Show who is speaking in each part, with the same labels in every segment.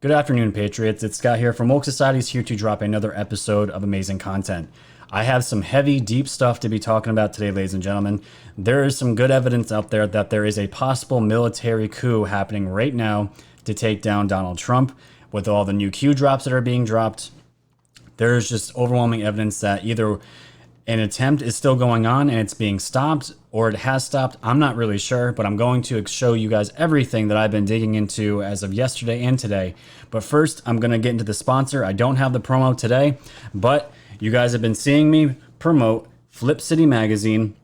Speaker 1: Good afternoon, Patriots. It's Scott here from Woke Society's here to drop another episode of amazing content. I have some heavy, deep stuff to be talking about today, ladies and gentlemen. There is some good evidence out there that there is a possible military coup happening right now to take down Donald Trump. With all the new Q drops that are being dropped, there's just overwhelming evidence that either an attempt is still going on and it's being stopped, or it has stopped. I'm not really sure, but I'm going to show you guys everything that I've been digging into as of yesterday and today. But first, I'm going to get into the sponsor. I don't have the promo today, but you guys have been seeing me promote Flip City Magazine.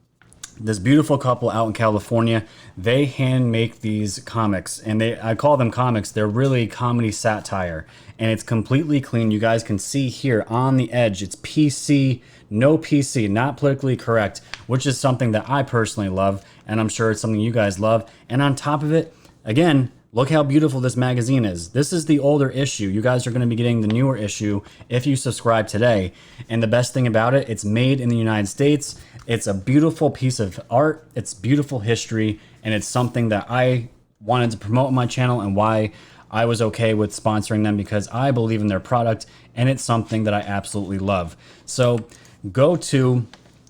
Speaker 1: This beautiful couple out in California, they hand make these comics, and I call them comics. They're really comedy satire, and it's completely clean. You guys can see here on the edge, it's PC, no PC, not politically correct, which is something that I personally love, and I'm sure it's something you guys love. And on top of it, again, look how beautiful this magazine is. This is the older issue. You guys are going to be getting the newer issue if you subscribe today. And the best thing about it, it's made in the United States. It's a beautiful piece of art. It's beautiful history. And it's something that I wanted to promote on my channel and why I was okay with sponsoring them, because I believe in their product and it's something that I absolutely love. So go to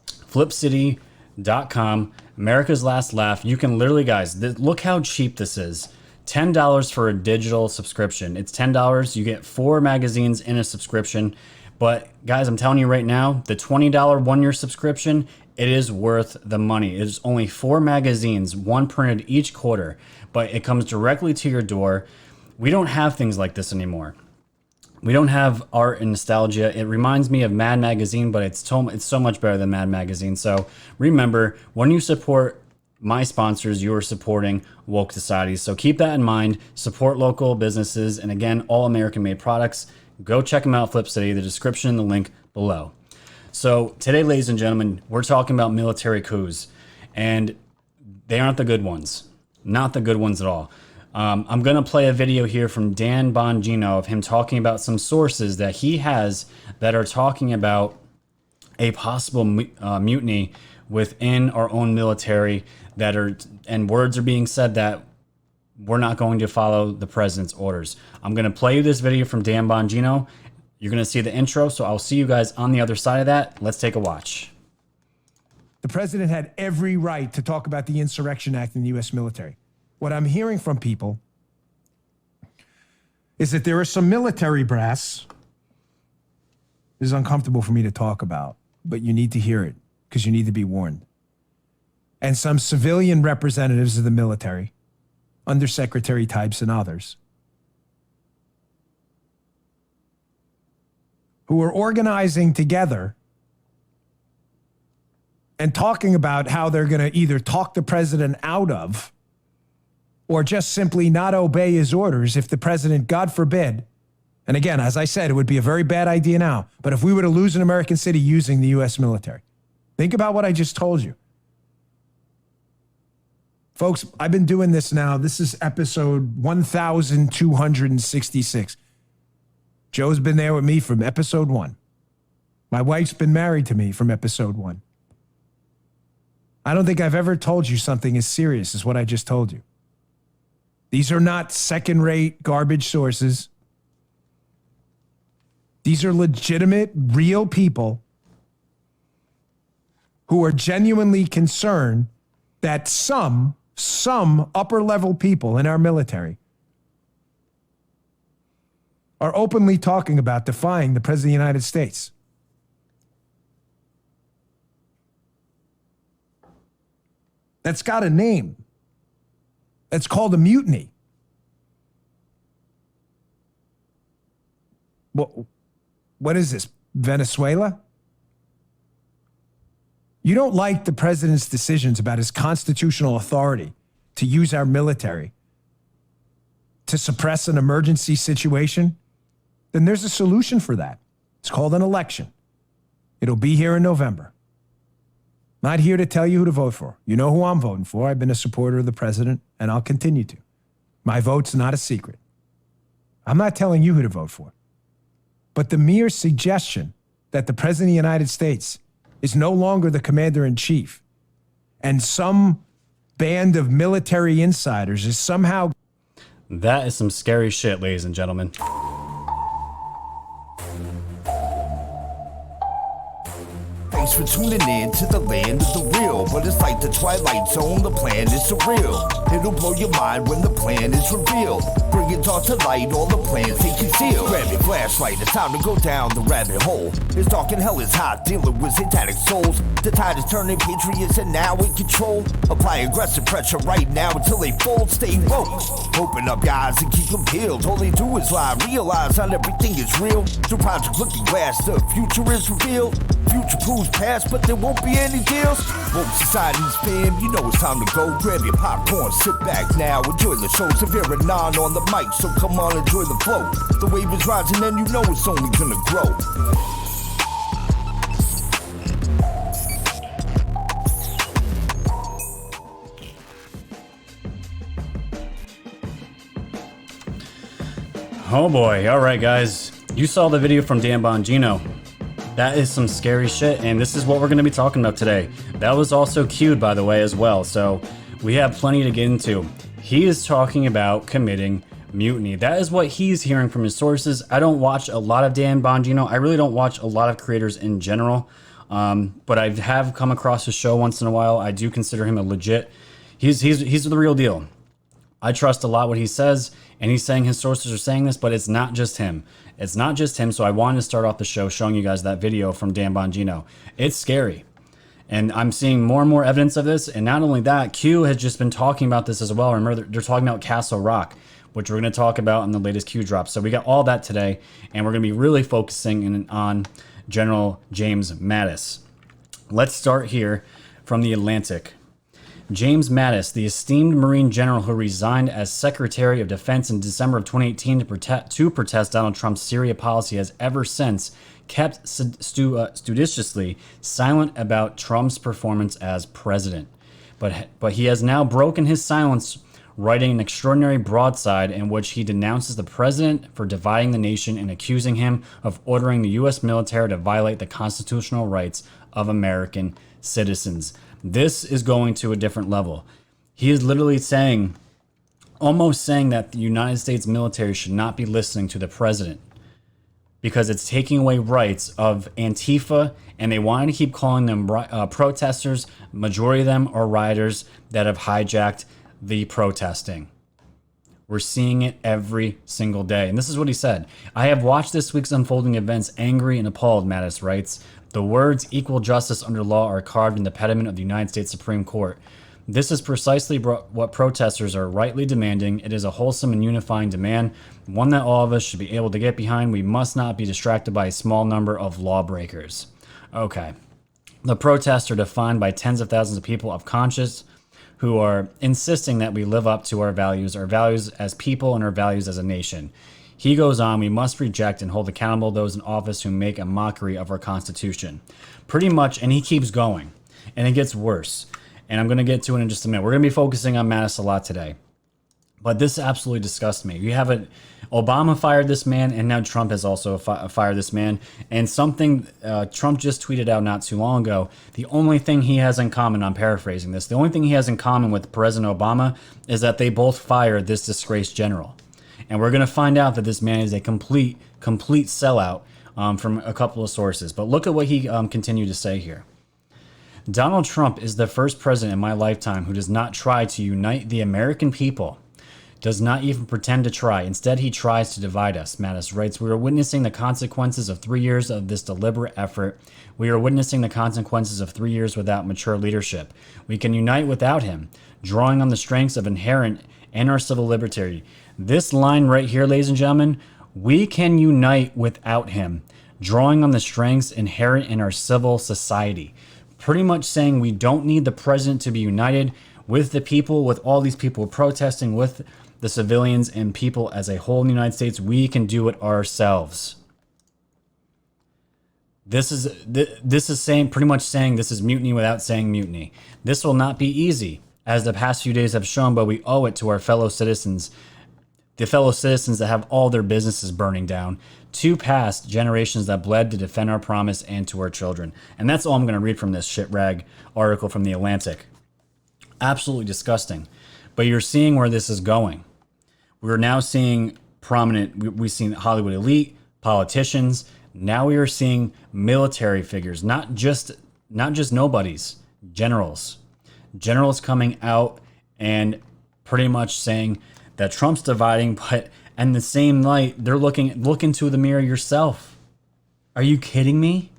Speaker 1: flipcity.com, America's Last Laugh. You can literally, guys, look how cheap this is. $10 for a digital subscription. It's $10. You get 4 magazines in a subscription. But guys, I'm telling you right now, the $20 one-year subscription, it is worth the money. It is only 4 magazines, one printed each quarter, but it comes directly to your door. We don't have things like this anymore. We don't have art and nostalgia. It reminds me of Mad Magazine, but it's so much better than Mad Magazine. So remember, when you support my sponsors, you are supporting Woke Society. So keep that in mind. Support local businesses, and again, all American-made products. Go check them out, Flip City. The description, the link below. So today, ladies and gentlemen, we're talking about military coups, and they aren't the good ones. Not the good ones at all. I'm going to play a video here from Dan Bongino of him talking about some sources that he has that are talking about a possible mutiny within our own military, and words are being said that we're not going to follow the president's orders. I'm going to play you this video from Dan Bongino. You're going to see the intro, so I'll see you guys on the other side of that. Let's take a watch.
Speaker 2: The president had every right to talk about the Insurrection Act in the U.S. military. What I'm hearing from people is that there are some military brass. This is uncomfortable for me to talk about, but you need to hear it because you need to be warned. And some civilian representatives of the military, undersecretary types and others, who are organizing together and talking about how they're going to either talk the president out of or just simply not obey his orders if the president, God forbid, and again, as I said, it would be a very bad idea now, but if we were to lose an American city using the U.S. military, think about what I just told you. Folks, I've been doing this now. This is episode 1266. Joe's been there with me from episode 1. My wife's been married to me from episode 1. I don't think I've ever told you something as serious as what I just told you. These are not second-rate garbage sources. These are legitimate, real people who are genuinely concerned that some upper-level people in our military are openly talking about defying the President of the United States. That's got a name. It's called a mutiny. What is this, Venezuela? You don't like the president's decisions about his constitutional authority to use our military to suppress an emergency situation? Then there's a solution for that. It's called an election. It'll be here in November. Not here to tell you who to vote for. You know who I'm voting for. I've been a supporter of the president, and I'll continue to. My vote's not a secret. I'm not telling you who to vote for. But the mere suggestion that the president of the United States is no longer the commander-in-chief and some band of military insiders is somehow...
Speaker 1: That is some scary shit, ladies and gentlemen.
Speaker 3: Thanks for tuning in to the land of the real. But it's like the Twilight Zone, the plan is surreal. It'll blow your mind when the plan is revealed. Bring it all to light, all the plans they conceal. Grab your flashlight, it's time to go down the rabbit hole. It's dark and hell is hot, dealing with satanic souls. The tide is turning, Patriots are now in control. Apply aggressive pressure right now until they fold. Stay woke, open up guys and keep them peeled. All they do is lie, realize not everything is real. Through Project Looking Glass, the future is revealed. Future proves past, but there won't be any deals. Woke society's fam, you know it's time to go. Grab your popcorn, sit back now, enjoy the show. Severe and non on the mic, so come on, enjoy the flow. The wave is rising and you know it's only gonna grow.
Speaker 1: Oh boy, alright guys. You saw the video from Dan Bongino. That is some scary shit, and this is what we're going to be talking about today. That was also cued, by the way, as well, so we have plenty to get into. He is talking about committing mutiny. That is what he's hearing from his sources. I don't watch a lot of Dan Bongino. I really don't watch a lot of creators in general, but I have come across his show once in a while. I do consider him a legit. He's the real deal. I trust a lot what he says, and he's saying his sources are saying this, but it's not just him. It's not just him, so I wanted to start off the show showing you guys that video from Dan Bongino. It's scary, and I'm seeing more and more evidence of this, and not only that, Q has just been talking about this as well. Remember, they're talking about Castle Rock, which we're going to talk about in the latest Q drop. So we got all that today, and we're going to be really focusing on General James Mattis. Let's start here from the Atlantic. James Mattis, the esteemed Marine general who resigned as Secretary of Defense in December of 2018 to protest Donald Trump's Syria policy, has ever since kept studiously silent about Trump's performance as president. But he has now broken his silence, writing an extraordinary broadside in which he denounces the president for dividing the nation and accusing him of ordering the U.S. military to violate the constitutional rights of American citizens. This is going to a different level. He is literally saying, almost saying that the United States military should not be listening to the president because it's taking away rights of Antifa, and they want to keep calling them protesters. Majority of them are rioters that have hijacked the protesting. We're seeing it every single day. And this is what he said. I have watched this week's unfolding events angry and appalled, Mattis writes. The words equal justice under law are carved in the pediment of the United States Supreme Court. This is precisely what protesters are rightly demanding. It is a wholesome and unifying demand, one that all of us should be able to get behind. We must not be distracted by a small number of lawbreakers. Okay. The protests are defined by tens of thousands of people of conscience who are insisting that we live up to our values as people and our values as a nation. He goes on, we must reject and hold accountable those in office who make a mockery of our Constitution. Pretty much, and he keeps going, and it gets worse. And I'm going to get to it in just a minute. We're going to be focusing on Mattis a lot today. But this absolutely disgusts me. You have Obama fired this man, and now Trump has also fired this man. And something Trump just tweeted out not too long ago, the only thing he has in common, I'm paraphrasing this, the only thing he has in common with President Obama is that they both fired this disgraced general. And we're going to find out that this man is a complete sellout from a couple of sources. But look at what he continued to say here. Donald Trump is the first president in my lifetime who does not try to unite the American people, does not even pretend to try. Instead, he tries to divide us, Mattis writes. We are witnessing the consequences of 3 years of this deliberate effort. We are witnessing the consequences of 3 years without mature leadership. We can unite without him, drawing on the strengths of inherent in our civil liberty. This line right here, ladies and gentlemen, we can unite without him, drawing on the strengths inherent in our civil society. Pretty much saying we don't need the president to be united with the people, with all these people protesting, with the civilians and people as a whole in the United States. We can do it ourselves. This is saying, pretty much saying this is mutiny without saying mutiny. This will not be easy, as the past few days have shown, but we owe it to our fellow citizens, the fellow citizens that have all their businesses burning down, to past generations that bled to defend our promise, and to our children. And that's all I'm going to read from this shit rag article from the Atlantic. Absolutely disgusting. But you're seeing where this is going. We're now seeing we've seen Hollywood elite, politicians. Now we are seeing military figures, not just nobodies, generals coming out and pretty much saying that Trump's dividing, but in the same light, they're look into the mirror yourself. Are you kidding me?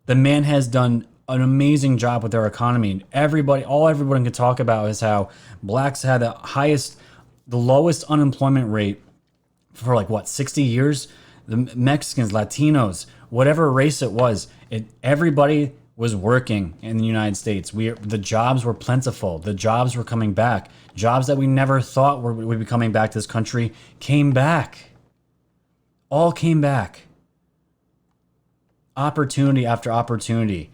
Speaker 1: The man has done an amazing job with our economy. All everyone can talk about is how blacks had the lowest unemployment rate for 60 years. The Mexicans, Latinos, whatever race it was, everybody was working in the United States. The jobs were plentiful. The jobs were coming back. Jobs that we never thought would be coming back to this country came back. All came back. Opportunity after opportunity.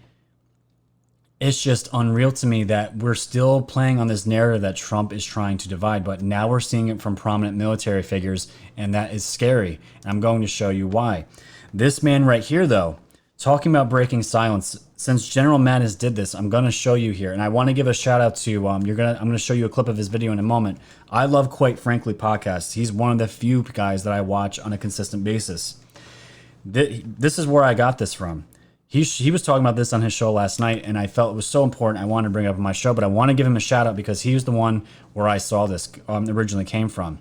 Speaker 1: It's just unreal to me that we're still playing on this narrative that Trump is trying to divide, but now we're seeing it from prominent military figures, and that is scary. And I'm going to show you why. This man right here, though, talking about breaking silence. Since General Mattis did this, I'm going to show you here, and I want to give a shout out to I'm going to show you a clip of his video in a moment. I love Quite Frankly podcasts. He's one of the few guys that I watch on a consistent basis. This is where I got this from. He was talking about this on his show last night, and I felt it was so important. I wanted to bring it up on my show, but I want to give him a shout out because he was the one where I saw this originally came from.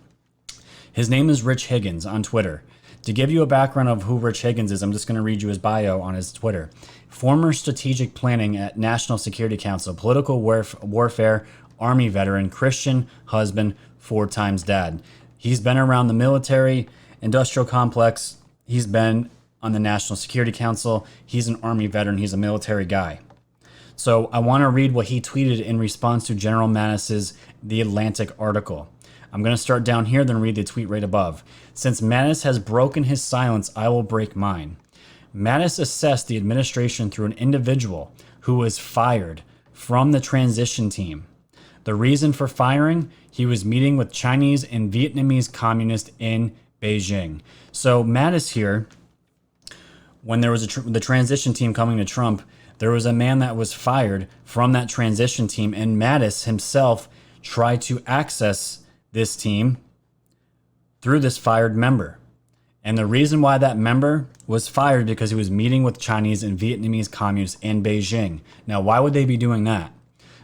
Speaker 1: His name is Rich Higgins on Twitter. To give you a background of who Rich Higgins is, I'm just going to read you his bio on his Twitter. Former strategic planning at National Security Council, political warfare, Army veteran, Christian husband, 4 times dad. He's been around the military, industrial complex. He's been on the National Security Council. He's an Army veteran. He's a military guy. So I want to read what he tweeted in response to General Mattis's The Atlantic article. I'm going to start down here, then read the tweet right above. Since Mattis has broken his silence, I will break mine. Mattis assessed the administration through an individual who was fired from the transition team. The reason for firing? He was meeting with Chinese and Vietnamese communists in Beijing. So Mattis here, when there was the transition team coming to Trump, there was a man that was fired from that transition team, and Mattis himself tried to access this team through this fired member. And the reason why that member was fired because he was meeting with Chinese and Vietnamese communists in Beijing. Now, why would they be doing that?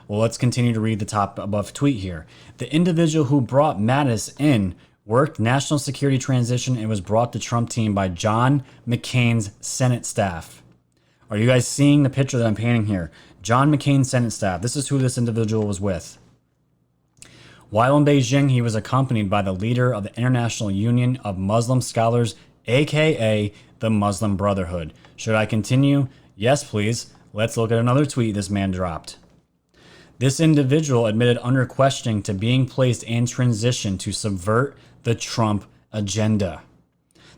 Speaker 1: Well, let's continue to read the top above tweet here. The individual who brought Mattis in worked national security transition and was brought to Trump team by John McCain's Senate staff. Are you guys seeing the picture that I'm painting here? John McCain's Senate staff. This is who this individual was with. While in Beijing, he was accompanied by the leader of the International Union of Muslim Scholars, aka the Muslim Brotherhood. Should I continue? Yes, please. Let's look at another tweet this man dropped. This individual admitted under questioning to being placed in transition to subvert the Trump agenda.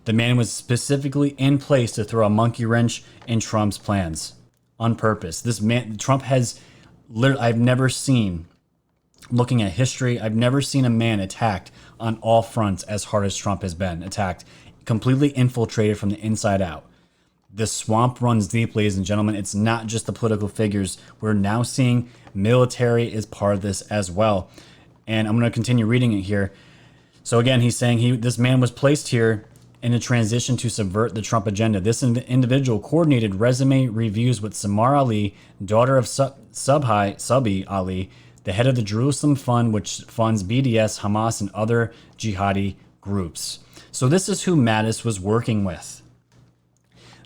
Speaker 1: The man was specifically in place to throw a monkey wrench in Trump's plans on purpose. This man, Trump has literally, I've never seen, looking at history, I've never seen a man attacked on all fronts as hard as Trump has been attacked, completely infiltrated from the inside out. The swamp runs deep, ladies and gentlemen. It's not just the political figures. We're now seeing military is part of this as well. And I'm going to continue reading it here. So again, he's saying this man was placed here in a transition to subvert the Trump agenda. This individual coordinated resume reviews with Samar Ali, daughter of Subhi Ali, the head of the Jerusalem Fund, which funds BDS, Hamas, and other jihadi groups. So this is who Mattis was working with.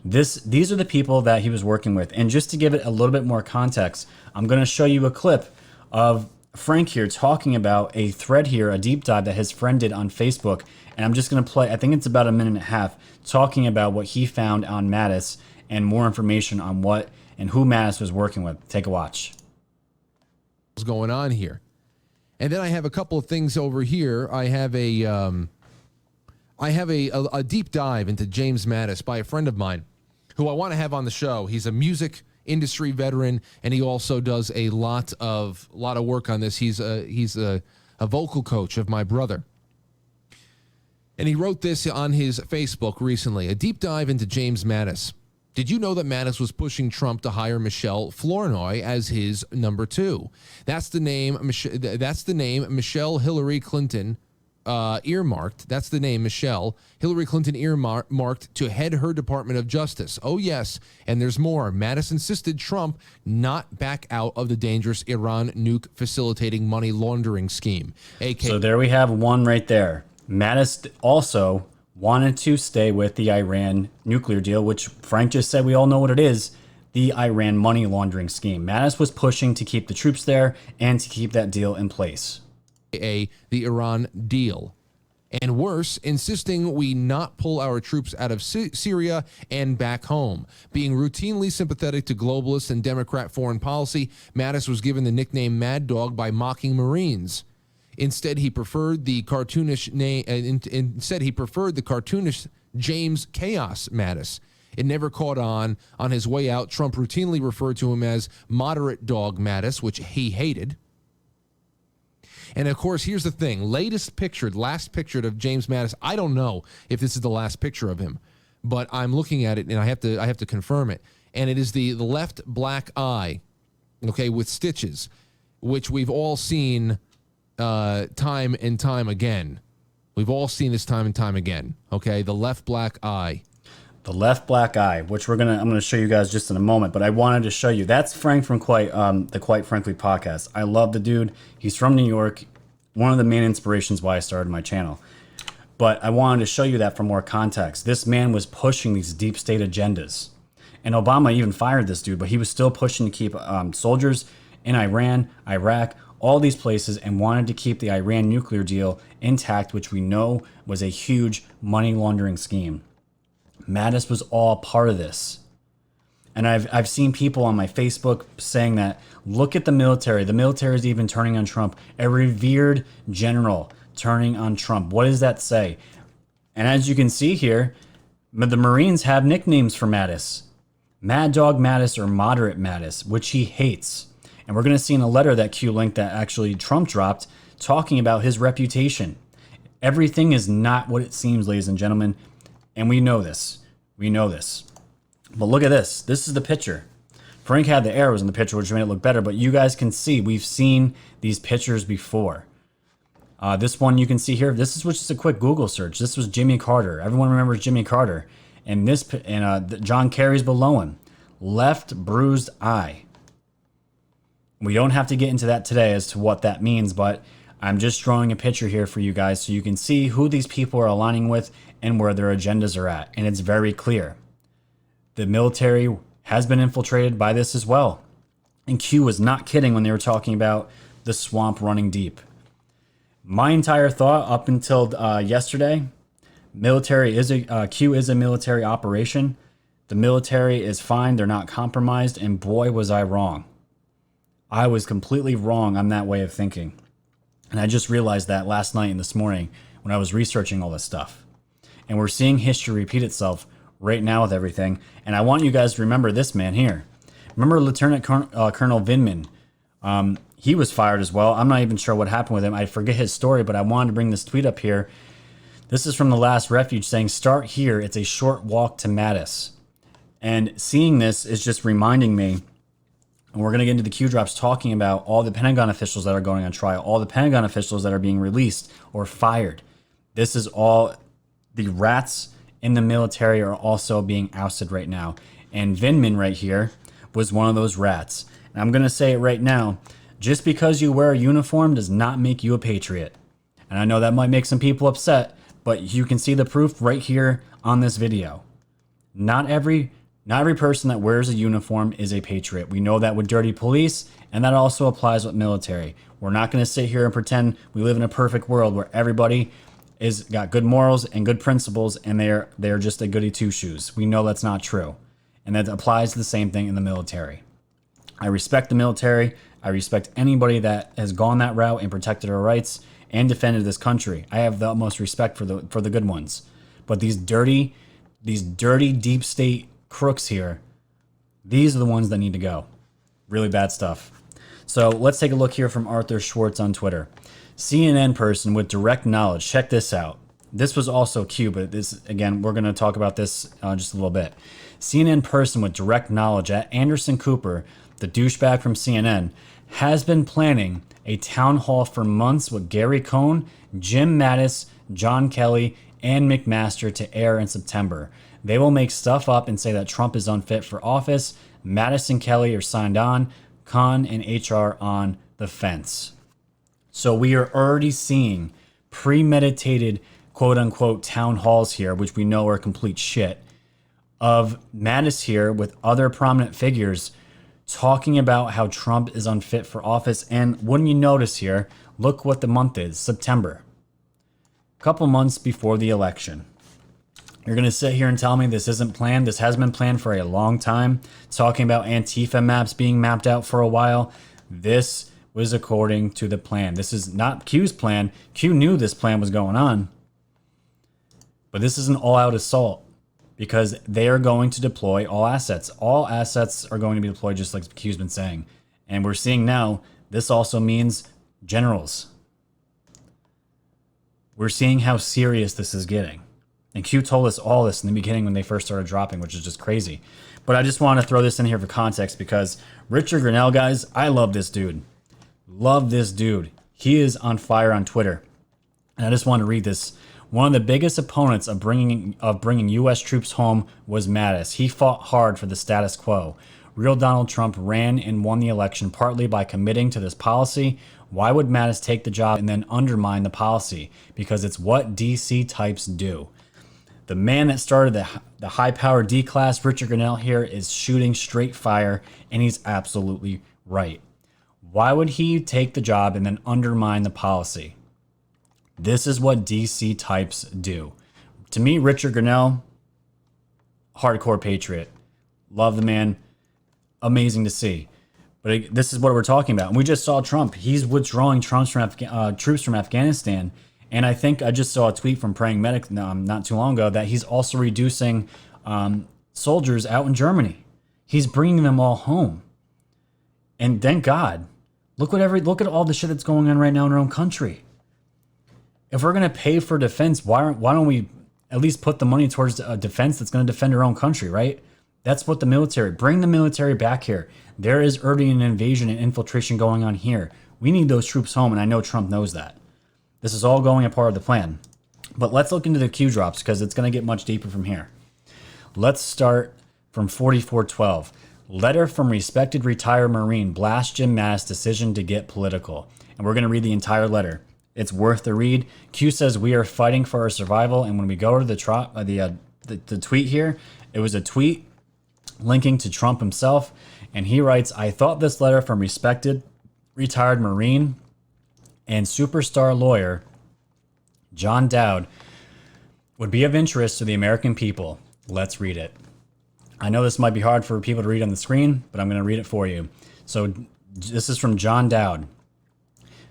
Speaker 1: These are the people that he was working with. And just to give it a little bit more context, I'm going to show you a clip of Frank here talking about a thread here, a deep dive that his friend did on Facebook. And I'm just going to play, I think it's about a minute and a half, talking about what he found on Mattis and more information on what and who Mattis was working with. Take a watch.
Speaker 4: What's going on here? And then I have a couple of things over here. I have a deep dive into James Mattis by a friend of mine who I want to have on the show. He's a music industry veteran, and he also does a lot of work on this. He's a vocal coach of my brother. And he wrote this on his Facebook recently, a deep dive into James Mattis. Did you know that Mattis was pushing Trump to hire Michelle Flournoy as his number 2? That's the name Michelle Hillary Clinton earmarked, that's the name, Michelle, Hillary Clinton earmarked to head her Department of Justice. Oh, yes, and there's more. Mattis insisted Trump not back out of the dangerous Iran nuke facilitating money laundering scheme.
Speaker 1: So there we have one right there. Mattis also wanted to stay with the Iran nuclear deal, which Frank just said we all know what it is, the Iran money laundering scheme. Mattis was pushing to keep the troops there and to keep that deal in place.
Speaker 4: The Iran deal. And worse, insisting we not pull our troops out of Syria and back home. Being routinely sympathetic to globalist and Democrat foreign policy, Mattis was given the nickname Mad Dog by mocking Marines. Instead, he preferred the cartoonish James Chaos Mattis. It never caught on. On his way out, Trump routinely referred to him as Moderate Dog Mattis, which he hated. And of course, here's the thing. Last pictured of James Mattis. I don't know if this is the last picture of him, but I'm looking at it and I have to confirm it. And it is the left black eye, okay, with stitches, which we've all seen time and time again. We've all seen this time and time again. Okay, the left black eye.
Speaker 1: The left black eye, which I'm gonna show you guys just in a moment, but I wanted to show you. That's Frank from the Quite Frankly podcast. I love the dude. He's from New York. One of the main inspirations why I started my channel. But I wanted to show you that for more context. This man was pushing these deep state agendas. And Obama even fired this dude, but he was still pushing to keep soldiers in Iran, Iraq, all these places, and wanted to keep the Iran nuclear deal intact, which we know was a huge money laundering scheme. Mattis was all part of this. And I've seen people on my Facebook saying that, look at the military. The military is even turning on Trump. A revered general turning on Trump. What does that say? And as you can see here, the Marines have nicknames for Mattis. Mad Dog Mattis or Moderate Mattis, which he hates. And we're going to see in a letter that Q link that actually Trump dropped talking about his reputation. Everything is not what it seems, ladies and gentlemen. And we know this. We know this. But look at this. This is the picture. Frank had the arrows in the picture, which made it look better. But you guys can see, we've seen these pictures before. This one you can see here. This is just a quick Google search. This was Jimmy Carter. Everyone remembers Jimmy Carter. And John Kerry's below him. Left bruised eye. We don't have to get into that today as to what that means, but I'm just drawing a picture here for you guys so you can see who these people are aligning with and where their agendas are at. And it's very clear. The military has been infiltrated by this as well. And Q was not kidding when they were talking about the swamp running deep. My entire thought up until yesterday, Q is a military operation. The military is fine. They're not compromised. And boy, was I wrong. I was completely wrong on that way of thinking. And I just realized that last night and this morning when I was researching all this stuff. And we're seeing history repeat itself right now with everything. And I want you guys to remember this man here. Remember Lieutenant Colonel Vindman? He was fired as well. I'm not even sure what happened with him. I forget his story, but I wanted to bring this tweet up here. This is from The Last Refuge saying, "Start here. It's a short walk to Mattis." And seeing this is just reminding me, and we're going to get into the Q drops talking about all the Pentagon officials that are going on trial, all the Pentagon officials that are being released or fired. This is all the rats in the military are also being ousted right now. And Vindman right here was one of those rats. And I'm going to say it right now. Just because you wear a uniform does not make you a patriot. And I know that might make some people upset, but you can see the proof right here on this video. Not every person that wears a uniform is a patriot. We know that with dirty police, and that also applies with military. We're not going to sit here and pretend we live in a perfect world where everybody is got good morals and good principles, and they're just a goody two-shoes. We know that's not true, and that applies to the same thing in the military. I respect the military. I respect anybody that has gone that route and protected our rights and defended this country. I have the utmost respect for the good ones. But these dirty deep state crooks here, these are the ones that need to go. Really bad stuff. So let's take a look here from Arthur Schwartz on Twitter. CNN person with direct knowledge. Check this out. This was also Q, but this, again, we're going to talk about this just a little bit. CNN person with direct knowledge at Anderson Cooper, the douchebag from CNN, has been planning a town hall for months with Gary Cohn, Jim Mattis, John Kelly, and McMaster to air in September. They will make stuff up and say that Trump is unfit for office. Mattis and Kelly are signed on. Cohn and HR on the fence. So we are already seeing premeditated quote-unquote town halls here, which we know are complete shit, of Mattis here with other prominent figures talking about how Trump is unfit for office. And wouldn't you notice here, look what the month is, September. A couple months before the election. You're going to sit here and tell me this isn't planned? This has been planned for a long time. Talking about Antifa maps being mapped out for a while. This was according to the plan. This is not Q's plan. Q knew this plan was going on. But this is an all-out assault because they are going to deploy all assets. All assets are going to be deployed just like Q's been saying. And we're seeing now this also means generals. We're seeing how serious this is getting. And Q told us all this in the beginning when they first started dropping, which is just crazy. But I just want to throw this in here for context because Richard Grenell, guys, I love this dude. Love this dude. He is on fire on Twitter. And I just want to read this. One of the biggest opponents of bringing U.S. troops home was Mattis. He fought hard for the status quo. Real Donald Trump ran and won the election partly by committing to this policy. Why would Mattis take the job and then undermine the policy? Because it's what DC types do. The man that started the high-powered D-class, Richard Grenell here, is shooting straight fire, and he's absolutely right. Why would he take the job and then undermine the policy? This is what DC types do. To me, Richard Grenell, hardcore patriot. Love the man. Amazing to see. But this is what we're talking about. And we just saw Trump. He's withdrawing troops from Afghanistan. And I think I just saw a tweet from Praying Medic not too long ago that he's also reducing soldiers out in Germany. He's bringing them all home. And thank God. Look at all the shit that's going on right now in our own country. If we're going to pay for defense, why don't we at least put the money towards a defense that's going to defend our own country, right? That's what bring the military back here. There is already an invasion and infiltration going on here. We need those troops home, and I know Trump knows that. This is all going a part of the plan. But let's look into the Q drops because it's going to get much deeper from here. Let's start from 4412. Letter from respected retired Marine blasts Jim Mattis decision to get political. And we're going to read the entire letter. It's worth the read. Q says we are fighting for our survival. And when we go to the tweet here, it was a tweet linking to Trump himself. And he writes, I thought this letter from respected retired Marine and superstar lawyer John Dowd would be of interest to the American people. Let's read it. I know this might be hard for people to read on the screen, but I'm going to read it for you. So this is from John Dowd.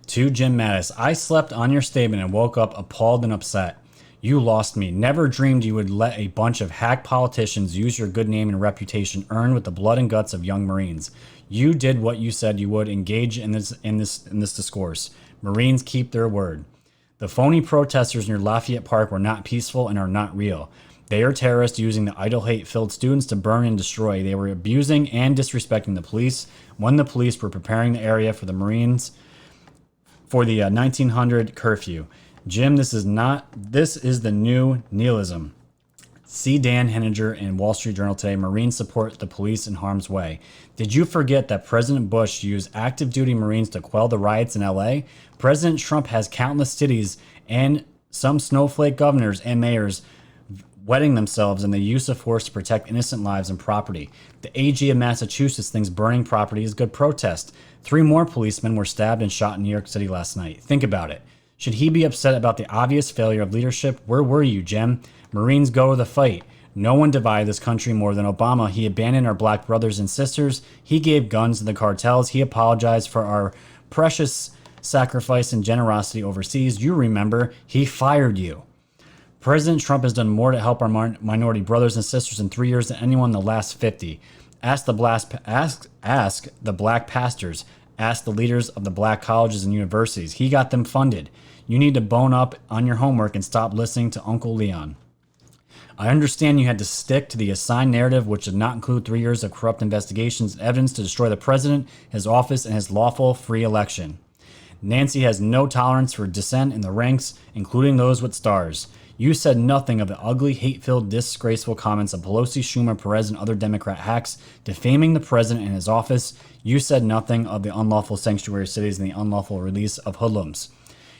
Speaker 1: To Jim Mattis, I slept on your statement and woke up appalled and upset. You lost me. Never dreamed you would let a bunch of hack politicians use your good name and reputation earned with the blood and guts of young Marines. You did what you said you would. Engage in this discourse. Marines keep their word. The phony protesters near Lafayette Park were not peaceful and are not real. They are terrorists using the idle hate-filled students to burn and destroy. They were abusing and disrespecting the police when the police were preparing the area for the Marines for the 1900 curfew. Jim, this is the new nihilism. See Dan Henninger in Wall Street Journal today. Marines support the police in harm's way. Did you forget that President Bush used active duty Marines to quell the riots in LA? President Trump has countless cities and some snowflake governors and mayors wetting themselves in the use of force to protect innocent lives and property. The AG of Massachusetts thinks burning property is good protest. 3 more policemen were stabbed and shot in New York City last night. Think about it. Should he be upset about the obvious failure of leadership? Where were you, Jim? Marines go to the fight. No one divided this country more than Obama. He abandoned our black brothers and sisters. He gave guns to the cartels. He apologized for our precious sacrifice and generosity overseas. You remember, he fired you. President Trump has done more to help our minority brothers and sisters in 3 years than anyone in the last 50. Ask the black pastors. Ask the leaders of the black colleges and universities. He got them funded. You need to bone up on your homework and stop listening to Uncle Leon. I understand you had to stick to the assigned narrative, which did not include 3 years of corrupt investigations and evidence to destroy the president, his office, and his lawful free election. Nancy has no tolerance for dissent in the ranks, including those with stars. You said nothing of the ugly, hate-filled, disgraceful comments of Pelosi, Schumer, Perez, and other Democrat hacks defaming the president and his office. You said nothing of the unlawful sanctuary cities and the unlawful release of hoodlums.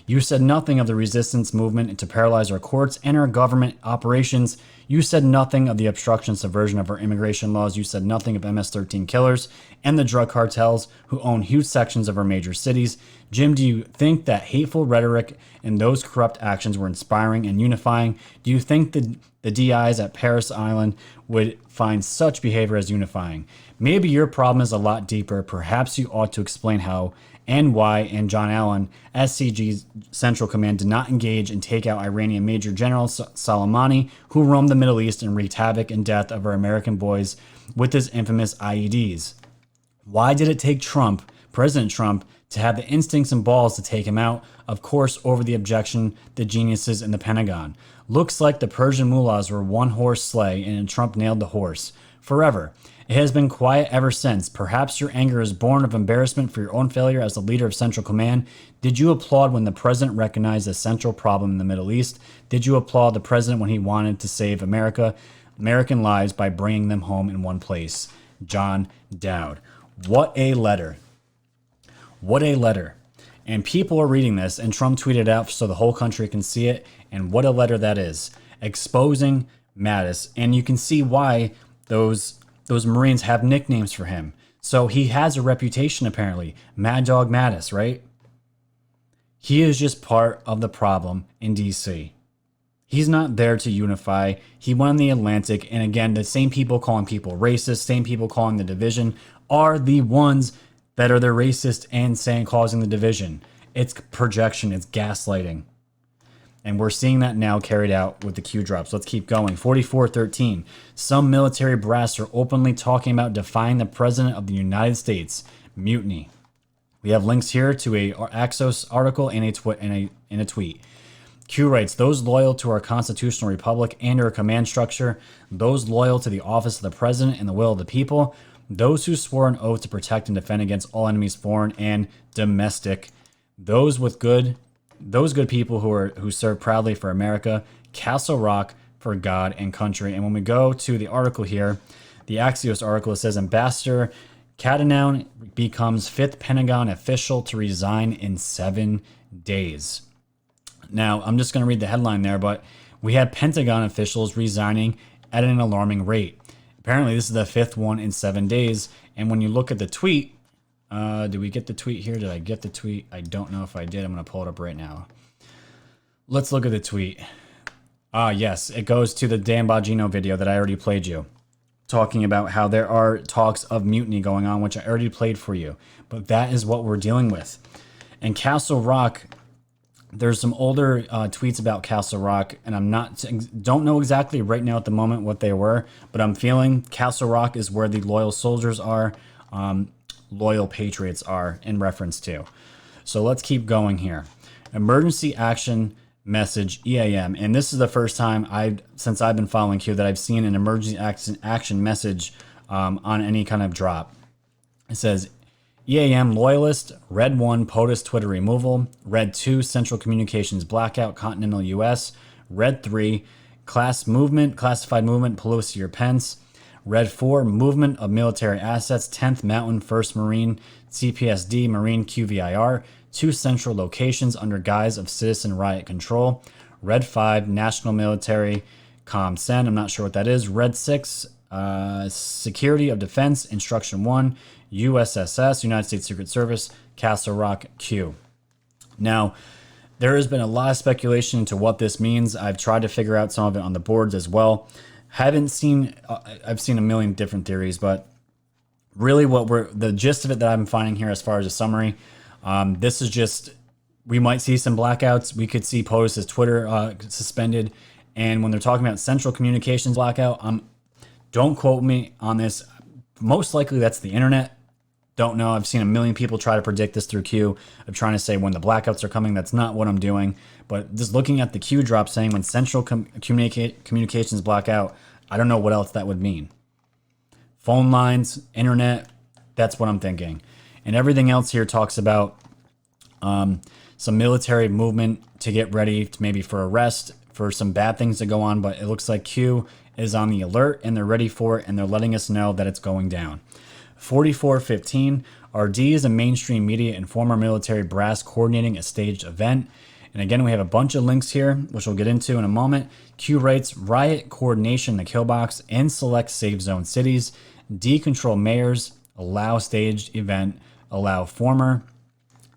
Speaker 1: You said nothing of the resistance movement to paralyze our courts and our government operations. You said nothing of the obstruction and subversion of our immigration laws. You said nothing of MS-13 killers and the drug cartels who own huge sections of our major cities. Jim, do you think that hateful rhetoric and those corrupt actions were inspiring and unifying? Do you think the DIs at Paris Island would find such behavior as unifying? Maybe your problem is a lot deeper. Perhaps you ought to explain how and why, and John Allen, SCG's Central Command, did not engage and take out Iranian Major General Soleimani, who roamed the Middle East and wreaked havoc and death of our American boys with his infamous IEDs. Why did it take Trump, President Trump, to have the instincts and balls to take him out? Of course, over the objection, the geniuses in the Pentagon. Looks like the Persian mullahs were one horse sleigh and Trump nailed the horse. Forever. It has been quiet ever since. Perhaps your anger is born of embarrassment for your own failure as the leader of Central Command. Did you applaud when the president recognized the central problem in the Middle East? Did you applaud the president when he wanted to save American lives by bringing them home in one place? John Dowd. What a letter. What a letter. And people are reading this, and Trump tweeted out so the whole country can see it. And what a letter that is. Exposing Mattis. And you can see why those Marines have nicknames for him. So he has a reputation, apparently. Mad Dog Mattis, right? He is just part of the problem in D.C. He's not there to unify. He went on the Atlantic, and again, the same people calling people racist, same people calling the division, are the ones that are the racist and saying causing the division. It's projection, it's gaslighting. And we're seeing that now carried out with the Q drops. Let's keep going. 4413. Some military brass are openly talking about defying the President of the United States. Mutiny. We have links here to a Axios article and a tweet. Q writes, those loyal to our constitutional republic and our command structure, those loyal to the office of the President and the will of the people, those who swore an oath to protect and defend against all enemies, foreign and domestic, those good people who serve proudly for America, Castle Rock for God and country. And when we go to the article here, the Axios article, it says Ambassador Katanoun becomes 5th Pentagon official to resign in 7 days. Now, I'm just going to read the headline there, but we had Pentagon officials resigning at an alarming rate. Apparently, this is the 5th one in 7 days. And when you look at the tweet, did we get the tweet here? Did I get the tweet? I don't know if I did. I'm going to pull it up right now. Let's look at the tweet. Yes, it goes to the Dan Bongino video that I already played you, talking about how there are talks of mutiny going on, which I already played for you. But that is what we're dealing with. And Castle Rock, there's some older tweets about Castle Rock, and don't know exactly right now at the moment what they were, but I'm feeling Castle Rock is where the loyal soldiers are, loyal patriots are in reference to. So let's keep going here. Emergency action message EAM, and this is the first time since I've been following Q that I've seen an emergency action message on any kind of drop. It says EAM loyalist, Red 1 POTUS Twitter removal, Red 2 Central Communications blackout continental US, Red 3 classified movement Pelosi or Pence, Red 4 movement of military assets 10th Mountain 1st Marine CPSD Marine QVIR, 2 central locations under guise of citizen riot control, Red 5 National Military ComSend, I'm not sure what that is, Red 6 Security of Defense Instruction 1 USSS United States Secret Service Castle Rock Q. Now, there has been a lot of speculation into what this means. I've tried to figure out some of it on the boards as well. I've seen a million different theories, but really the gist of it that I'm finding here as far as a summary, this is just, we might see some blackouts. We could see POTUS's Twitter suspended. And when they're talking about Central Communications blackout, don't quote me on this. Most likely that's the internet. Don't know. I've seen a million people try to predict this through Q of trying to say when the blackouts are coming. That's not what I'm doing. But just looking at the Q drop saying when central communications black out, I don't know what else that would mean. Phone lines, internet, that's what I'm thinking. And everything else here talks about some military movement to get ready to maybe for arrest, for some bad things to go on. But it looks like Q is on the alert and they're ready for it and they're letting us know that it's going down. 4415, RD is a mainstream media and former military brass coordinating a staged event. And again, we have a bunch of links here, which we'll get into in a moment. Q writes, riot coordination in the kill box in select safe zone cities, decontrol mayors, allow staged event, allow former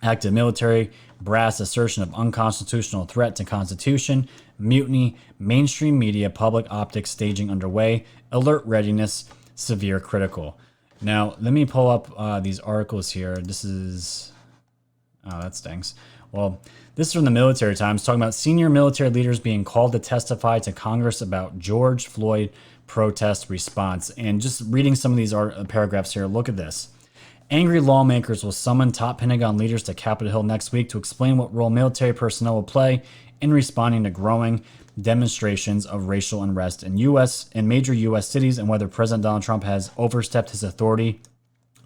Speaker 1: active military, brass assertion of unconstitutional threat to constitution, mutiny, mainstream media, public optics staging underway, alert readiness, severe critical. Now, let me pull up these articles here. This is, oh, that stinks. Well, this is from the Military Times talking about senior military leaders being called to testify to Congress about George Floyd protest response. And just reading some of these paragraphs here, look at this. Angry lawmakers will summon top Pentagon leaders to Capitol Hill next week to explain what role military personnel will play in responding to growing demonstrations of racial unrest in major U.S. cities and whether President Donald Trump has overstepped his authority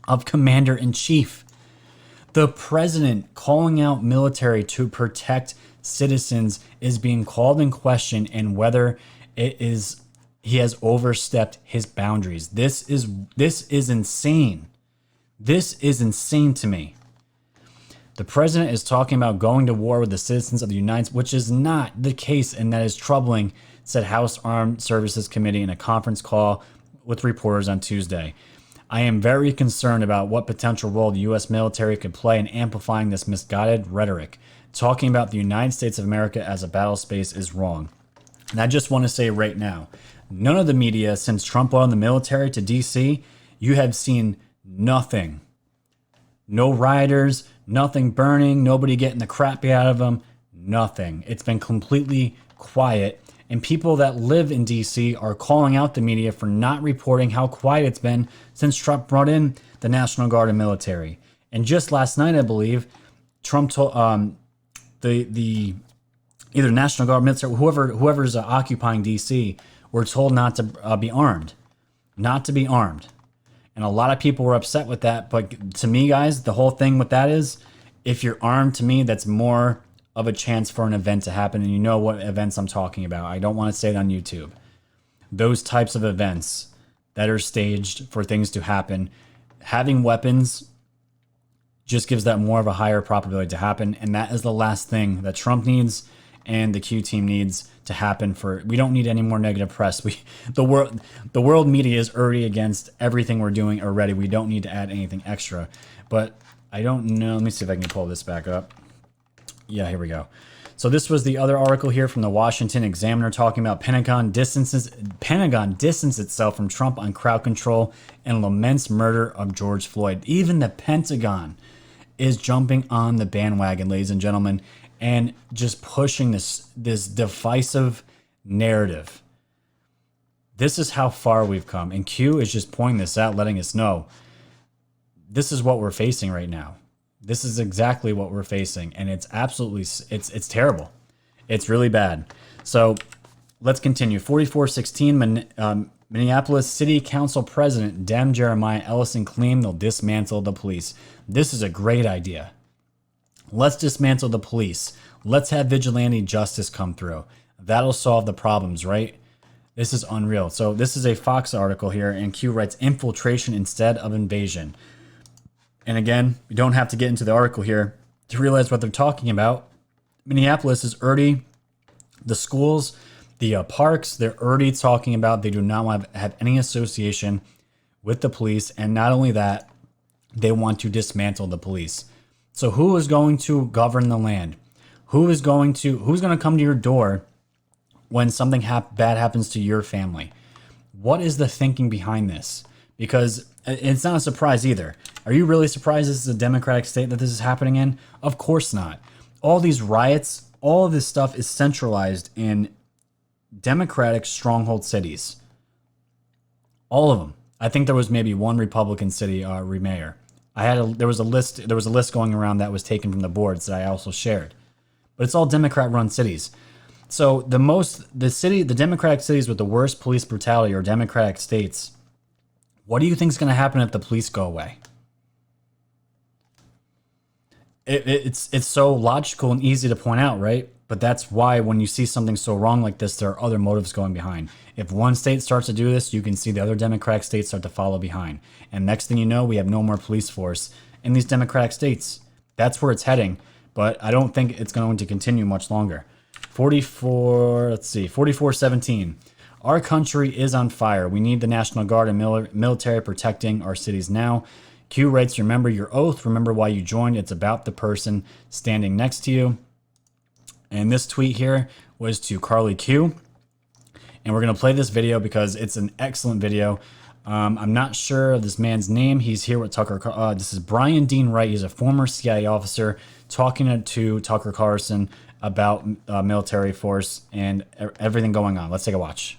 Speaker 1: of commander-in-chief. The president calling out military to protect citizens is being called in question and whether he has overstepped his boundaries. This is insane. This is insane to me. The president is talking about going to war with the citizens of the United States, which is not the case, and that is troubling, said House Armed Services Committee in a conference call with reporters on Tuesday. I am very concerned about what potential role the U.S. military could play in amplifying this misguided rhetoric. Talking about the United States of America as a battle space is wrong. And I just want to say right now, none of the media, since Trump won the military to D.C., you have seen nothing. No rioters, nothing burning, nobody getting the crap out of them, nothing. It's been completely quiet. And people that live in D.C. are calling out the media for not reporting how quiet it's been since Trump brought in the National Guard and military. And just last night, I believe, Trump told the either National Guard, military, whoever's occupying D.C. were told not to be armed, not to be armed. And a lot of people were upset with that. But to me, guys, the whole thing with that is if you're armed, to me, that's more of a chance for an event to happen. And you know what events I'm talking about. I don't want to say it on YouTube. Those types of events that are staged for things to happen, having weapons just gives that more of a higher probability to happen. And that is the last thing that Trump needs and the Q team needs to happen. We don't need any more negative press. The world media is already against everything we're doing already. We don't need to add anything extra. But I don't know. Let me see if I can pull this back up. Yeah, here we go. So this was the other article here from the Washington Examiner talking about Pentagon distances itself from Trump on crowd control and laments murder of George Floyd. Even the Pentagon is jumping on the bandwagon, ladies and gentlemen, and just pushing this divisive narrative. This is how far we've come. And Q is just pointing this out, letting us know this is what we're facing right now. This is exactly what we're facing. And it's absolutely, it's terrible. It's really bad. So let's continue. 4416, Minneapolis City Council President Dem Jeremiah Ellison claimed they'll dismantle the police. This is a great idea. Let's dismantle the police. Let's have vigilante justice come through. That'll solve the problems, right? This is unreal. So this is a Fox article here, and Q writes infiltration instead of invasion. And again, you don't have to get into the article here to realize what they're talking about. Minneapolis is already, the schools, the parks, they're already talking about they do not want to have any association with the police. And not only that, they want to dismantle the police. So who is going to govern the land? Who's going to come to your door when something bad happens to your family? What is the thinking behind this? Because it's not a surprise either. Are you really surprised this is a democratic state that this is happening in? Of course not. All these riots, all of this stuff is centralized in democratic stronghold cities. All of them. I think there was maybe one Republican city mayor. There was a list going around that was taken from the boards that I also shared. But it's all Democrat-run cities. So the Democratic cities with the worst police brutality are Democratic states. What do you think is going to happen if the police go away? It's so logical and easy to point out, right? But that's why when you see something so wrong like this, there are other motives going behind. If one state starts to do this, you can see the other Democratic states start to follow behind. And next thing you know, we have no more police force in these Democratic states. That's where it's heading. But I don't think it's going to continue much longer. 44-17. Our country is on fire. We need the National Guard and military protecting our cities now. Q writes, remember your oath. Remember why you joined. It's about the person standing next to you. And this tweet here was to Carly Q. And we're going to play this video because it's an excellent video. I'm not sure of this man's name. He's here with Tucker. This is Brian Dean Wright. He's a former CIA officer talking to Tucker Carlson about military force and everything going on. Let's take a watch.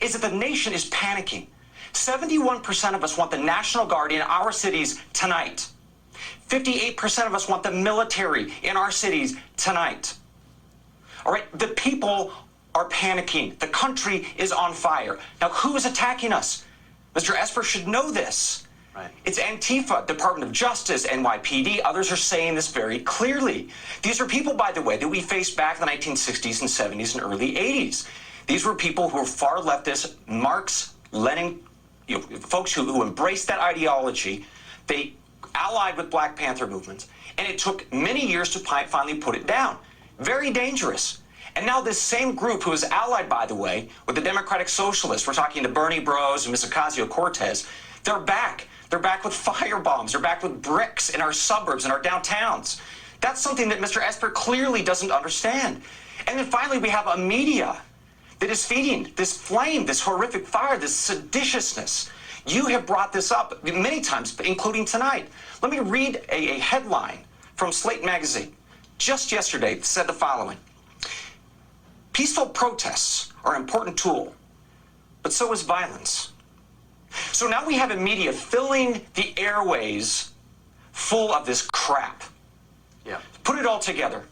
Speaker 5: Is that the nation is panicking. 71% of us want the National Guard in our cities tonight. 58% of us want the military in our cities tonight. All right, the people are panicking. The country is on fire. Now, who is attacking us? Mr. Esper should know this. Right. It's Antifa, Department of Justice, NYPD. Others are saying this very clearly. These are people, by the way, that we faced back in the 1960s and 70s and early 80s. These were people who were far leftist, Marx, Lenin, folks who embraced that ideology. They allied with Black Panther movements, and it took many years to finally put it down. Very dangerous. And now this same group who is allied, by the way, with the Democratic Socialists, we're talking to Bernie Bros and Ms. Ocasio-Cortez, they're back. They're back with firebombs. They're back with bricks in our suburbs and our downtowns. That's something that Mr. Esper clearly doesn't understand. And then finally, we have a media that is feeding this flame, this horrific fire, this seditiousness. You have brought this up many times, including tonight. Let me read a headline from Slate magazine. Just yesterday said the following. Peaceful protests are an important tool, but so is violence. So now we have a media filling the airways full of this crap. Yeah. Put it all together.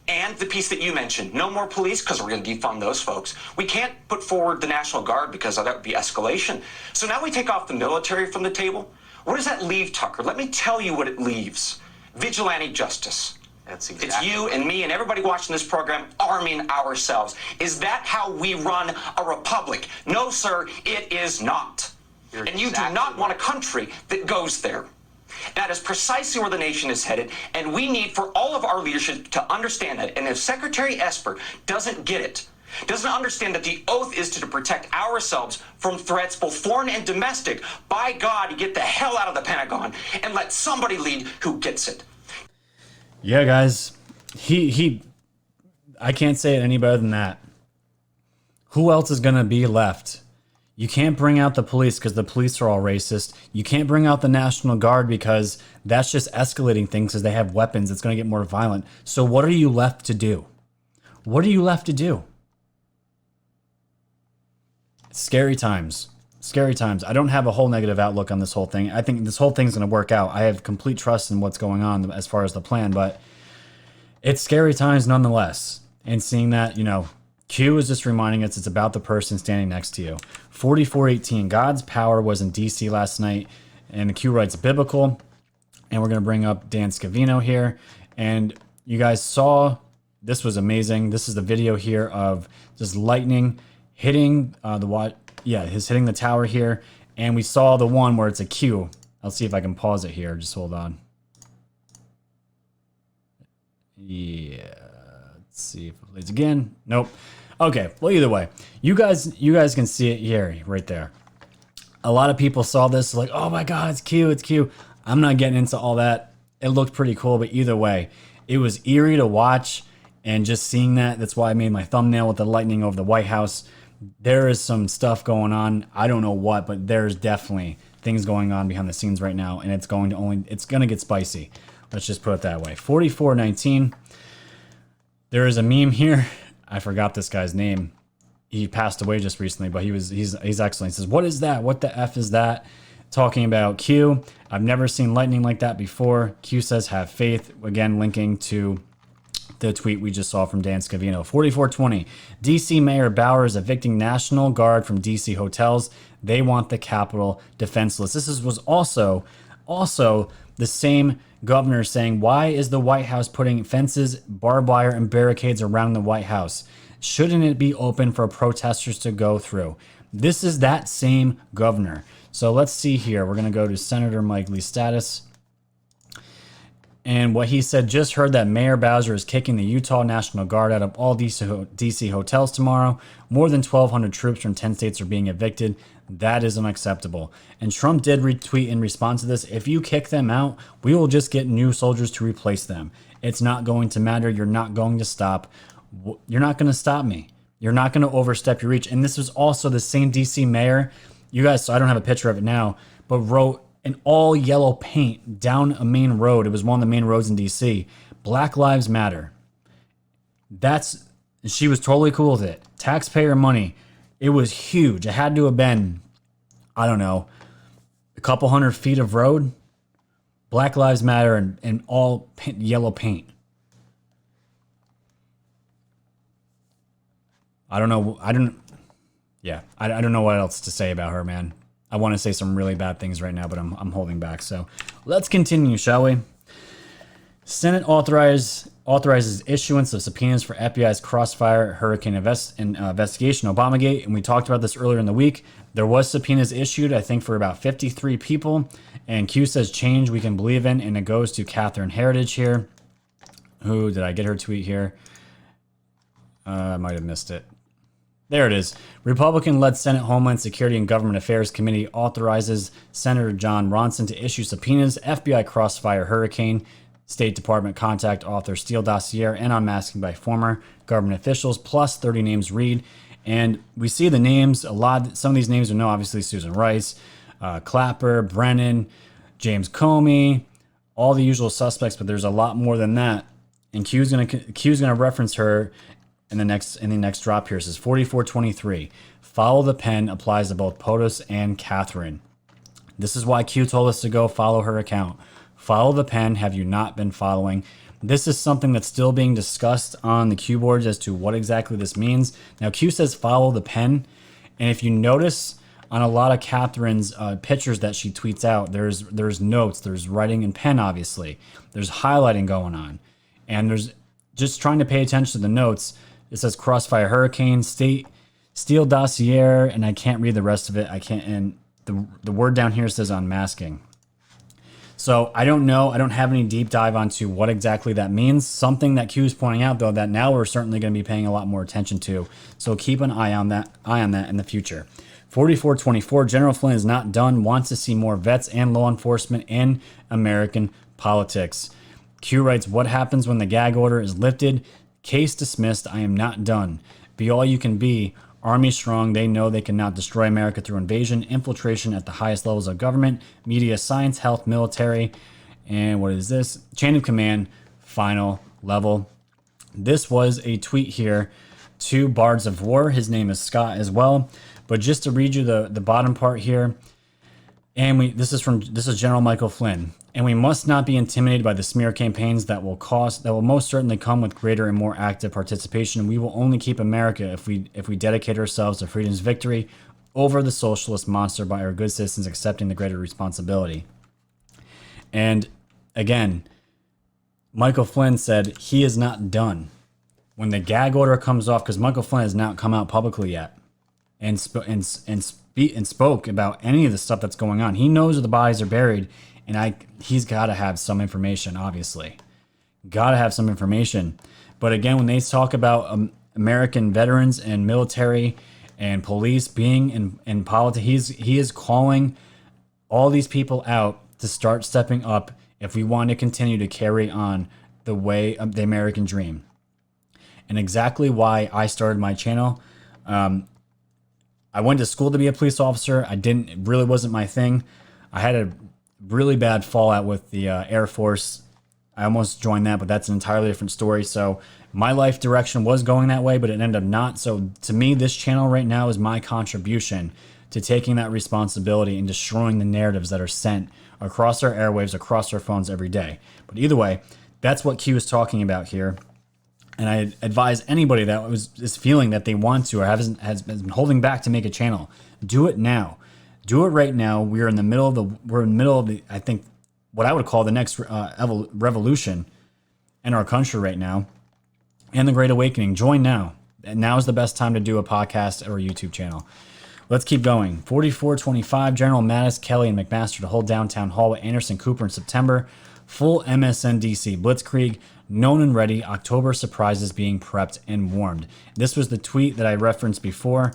Speaker 5: And the piece that you mentioned, no more police, because we're going to defund those folks. We can't put forward the National Guard because that would be escalation. So now we take off the military from the table. What does that leave, Tucker? Let me tell you what it leaves. Vigilante justice. That's exactly. It's you and me and everybody watching this program arming ourselves. Is that how we run a republic? No, sir, it is not. And you do not want a country that goes there. That is precisely where the nation is headed, and we need for all of our leadership to understand that. And if Secretary Esper doesn't get it, doesn't understand that the oath is to protect ourselves from threats, both foreign and domestic, by God, get the hell out of the Pentagon and let somebody lead who gets it.
Speaker 1: Yeah, guys, I can't say it any better than that. Who else is going to be left? You can't bring out the police because the police are all racist. You can't bring out the National Guard because that's just escalating things because they have weapons. It's going to get more violent. So what are you left to do? What are you left to do? Scary times. Scary times. I don't have a whole negative outlook on this whole thing. I think this whole thing's going to work out. I have complete trust in what's going on as far as the plan, but it's scary times nonetheless. And seeing that, Q is just reminding us it's about the person standing next to you. 44:18. God's power was in D.C. last night, and the Q writes biblical. And we're going to bring up Dan Scavino here. And you guys saw, this was amazing. This is the video here of just lightning hitting hitting the tower here. And we saw the one where it's a Q. I'll see if I can pause it here. Just hold on. Yeah. Let's see if it plays again. Nope. Okay. Well, either way, you guys can see it here, right there. A lot of people saw this like, oh my God, it's Q, it's Q. I'm not getting into all that. It looked pretty cool, but either way, it was eerie to watch, and just seeing that. That's why I made my thumbnail with the lightning over the White House. There is some stuff going on. I don't know what, but there's definitely things going on behind the scenes right now, and it's going to get spicy. Let's just put it that way. 44:19. There is a meme here. I forgot this guy's name. He passed away just recently, but he's excellent. He says, "What is that? What the F is that?" talking about Q. I've never seen lightning like that before. Q says, have faith. Again, linking to the tweet we just saw from Dan Scavino. 4420. DC Mayor Bauer is evicting National Guard from DC hotels. They want the Capitol defenseless. Was also the same governor saying, why is the White House putting fences, barbed wire, and barricades around the White House? Shouldn't it be open for protesters to go through? This is that same governor. So let's see here. We're going to go to Senator Mike Lee's status. And what he said, just heard that Mayor Bowser is kicking the Utah National Guard out of all DC hotels tomorrow. More than 1,200 troops from 10 states are being evicted. That is unacceptable. And Trump did retweet in response to this, if you kick them out, we will just get new soldiers to replace them. It's not going to matter. You're not going to stop. You're not going to stop me. You're not going to overstep your reach. And this was also the same DC mayor. You guys, so I don't have a picture of it now, but wrote in all yellow paint down a main road. It was one of the main roads in DC. Black Lives Matter. She was totally cool with it. Taxpayer money. It was huge. It had to have been, I don't know, a couple hundred feet of road. Black Lives Matter and all yellow paint. I don't know. I don't know what else to say about her, man. I want to say some really bad things right now, but I'm holding back. So let's continue, shall we? Senate authorizes issuance of subpoenas for FBI's Crossfire Hurricane investigation, Obamagate, and we talked about this earlier in the week. There was subpoenas issued, I think, for about 53 people, and Q says change we can believe in, and it goes to Catherine Heritage here. Who did I get her tweet here? I might have missed it. There it is. Republican-led Senate Homeland Security and Government Affairs Committee authorizes Senator John Ronson to issue subpoenas, FBI Crossfire Hurricane, State Department contact author Steele dossier, and unmasking by former government officials, plus 30 names read. And we see the names, some of these names we know, obviously Susan Rice, Clapper, Brennan, James Comey, all the usual suspects, but there's a lot more than that. And Q's gonna reference her in the next drop here. It says 4423. Follow the pen applies to both POTUS and Catherine. This is why Q told us to go follow her account. Follow the pen. Have you not been following? This is something that's still being discussed on the Q boards as to what exactly this means. Now, Q says follow the pen. And if you notice on a lot of Catherine's pictures that she tweets out, there's notes, there's writing in pen, obviously. There's highlighting going on. And there's just trying to pay attention to the notes. It says Crossfire Hurricane, Steele dossier, and I can't read the rest of it. I can't, and the word down here says unmasking. So I don't know. I don't have any deep dive onto what exactly that means. Something that Q is pointing out, though, that now we're certainly going to be paying a lot more attention to. So keep an eye on that in the future. 4424, General Flynn is not done, wants to see more vets and law enforcement in American politics. Q writes, what happens when the gag order is lifted? Case dismissed. I am not done. Be all you can be. Army strong. They know they cannot destroy America through invasion, infiltration at the highest levels of government, media, science, health, military, and what is this? Chain of command, final level. This was a tweet here to Bards of War. His name is Scott as well. But just to read you the bottom part here, and this is General Michael Flynn. And we must not be intimidated by the smear campaigns that will most certainly come with greater and more active participation. We will only keep America if we dedicate ourselves to freedom's victory over the socialist monster by our good citizens accepting the greater responsibility. And again, Michael Flynn said he is not done. When the gag order comes off, because Michael Flynn has not come out publicly yet and spoke about any of the stuff that's going on. He knows where the bodies are buried. And he's got to have some information, obviously. Got to have some information. But again, when they talk about American veterans and military and police being in politics, he is calling all these people out to start stepping up if we want to continue to carry on the way of the American dream. And exactly why I started my channel. I went to school to be a police officer. It really wasn't my thing. I had a really bad fallout with the Air Force. I almost joined that, but that's an entirely different story. So my life direction was going that way, but it ended up not. So to me, this channel right now is my contribution to taking that responsibility and destroying the narratives that are sent across our airwaves, across our phones every day. But either way, that's what Q is talking about here. And I advise anybody that is feeling that they want to or has been holding back to make a channel, do it now. Do it right now. We're in the middle of the, I think, what I would call the next revolution in our country right now, and the Great Awakening. Join now. And now is the best time to do a podcast or a YouTube channel. Let's keep going. 4425, General Mattis, Kelly, and McMaster to hold downtown hall with Anderson Cooper in September. Full MSNDC blitzkrieg, known and ready. October surprises being prepped and warmed. This was the tweet that I referenced before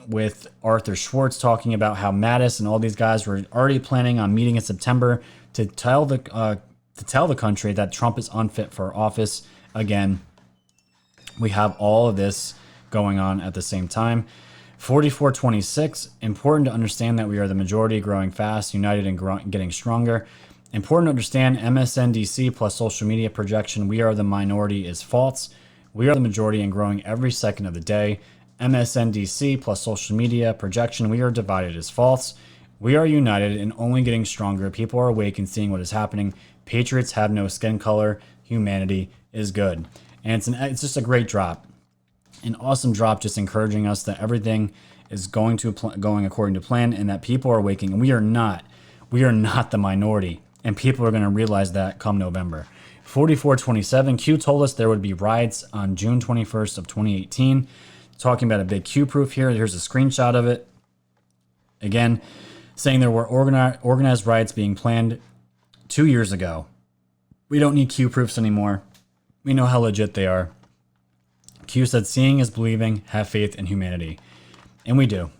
Speaker 1: with Arthur Schwartz talking about how Mattis and all these guys were already planning on meeting in September to tell the country that Trump is unfit for office again. We have all of this going on at the same time. 4426, important to understand that we are the majority, growing fast, united, and getting stronger. Important to understand MSNDC plus social media projection, we are the minority, is false. We are the majority and growing every second of the day. MSNDC plus social media projection, we are divided, is false. We are united and only getting stronger. People are awake and seeing what is happening. Patriots have no skin color. Humanity is good. And it's just a great drop. An awesome drop, just encouraging us that everything is going according to plan and that people are waking. And we are not the minority. And people are going to realize that come November. 4427, Q told us there would be riots on June 21st of 2018. Talking about a big Q proof here. Here's a screenshot of it. Again, saying there were organized riots being planned 2 years ago. We don't need Q proofs anymore. We know how legit they are. Q said, seeing is believing, have faith in humanity. And we do.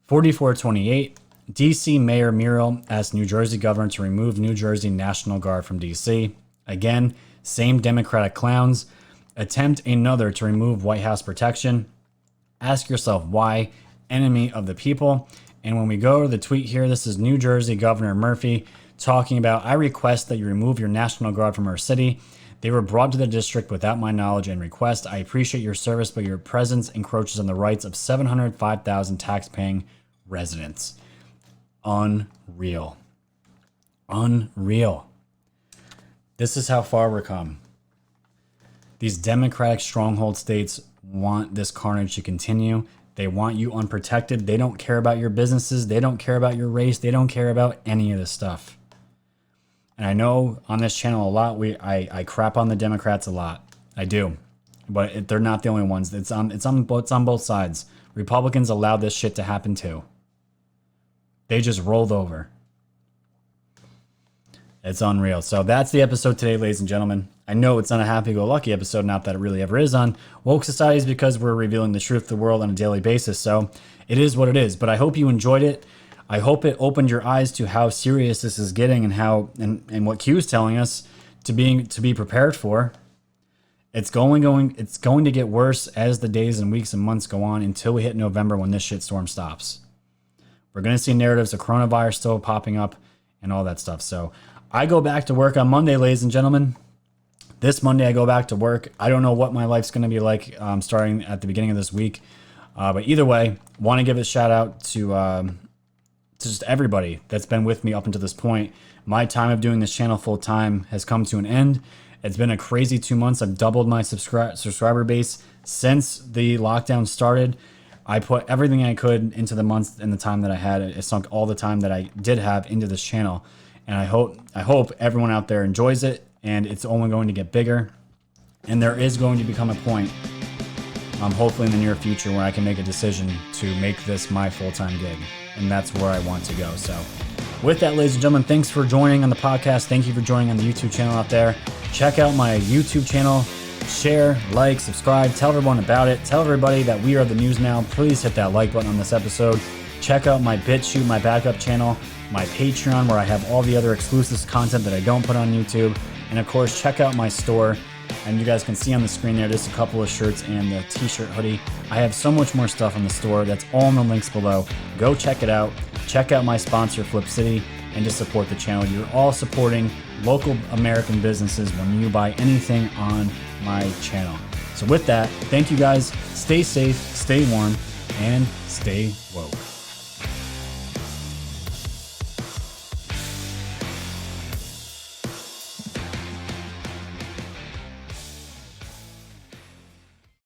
Speaker 1: 4428, DC Mayor Muriel asked New Jersey governor to remove New Jersey National Guard from DC. Again, same Democratic clowns. Attempt another to remove White House protection. Ask yourself why. Enemy of the people. And when we go to the tweet here, this is New Jersey Governor Murphy talking about, I request that you remove your National Guard from our city. They were brought to the district without my knowledge and request. I appreciate your service, but your presence encroaches on the rights of 705,000 tax-paying residents. Unreal. Unreal. This is how far we're come. These Democratic stronghold states want this carnage to continue. They want you unprotected. They don't care about your businesses. They don't care about your race. They don't care about any of this stuff. And I know on this channel a lot, I crap on the Democrats a lot. I do. But they're not the only ones. It's on both sides. Republicans allow this shit to happen too. They just rolled over. It's unreal. So that's the episode today, ladies and gentlemen. I know it's not a happy-go-lucky episode, not that it really ever is on Woke Societies, because we're revealing the truth to the world on a daily basis. So it is what it is. But I hope you enjoyed it. I hope it opened your eyes to how serious this is getting and how and what Q is telling us to be prepared for. It's going to get worse as the days and weeks and months go on until we hit November, when this shitstorm stops. We're going to see narratives of coronavirus still popping up and all that stuff. So I go back to work on Monday, ladies and gentlemen. This Monday I go back to work. I don't know what my life's going to be like starting at the beginning of this week. But either way, want to give a shout out to just everybody that's been with me up until this point. My time of doing this channel full time has come to an end. It's been a crazy 2 months. I've doubled my subscriber base since the lockdown started. I put everything I could into the months and the time that I had. It sunk all the time that I did have into this channel. And I hope everyone out there enjoys it, and it's only going to get bigger. And there is going to become a point, hopefully in the near future, where I can make a decision to make this my full-time gig. And that's where I want to go. So with that, ladies and gentlemen, thanks for joining on the podcast. Thank you for joining on the YouTube channel out there. Check out my YouTube channel. Share, like, subscribe, tell everyone about it. Tell everybody that we are the news now. Please hit that like button on this episode. Check out my BitChute, my backup channel, my Patreon, where I have all the other exclusive content that I don't put on YouTube. And of course, check out my store. And you guys can see on the screen there just a couple of shirts and the t-shirt hoodie. I have so much more stuff on the store. That's all in the links below. Go check it out. Check out my sponsor, Flip City, and just support the channel. You're all supporting local American businesses when you buy anything on my channel. So with that, thank you guys. Stay safe, stay warm, and stay woke.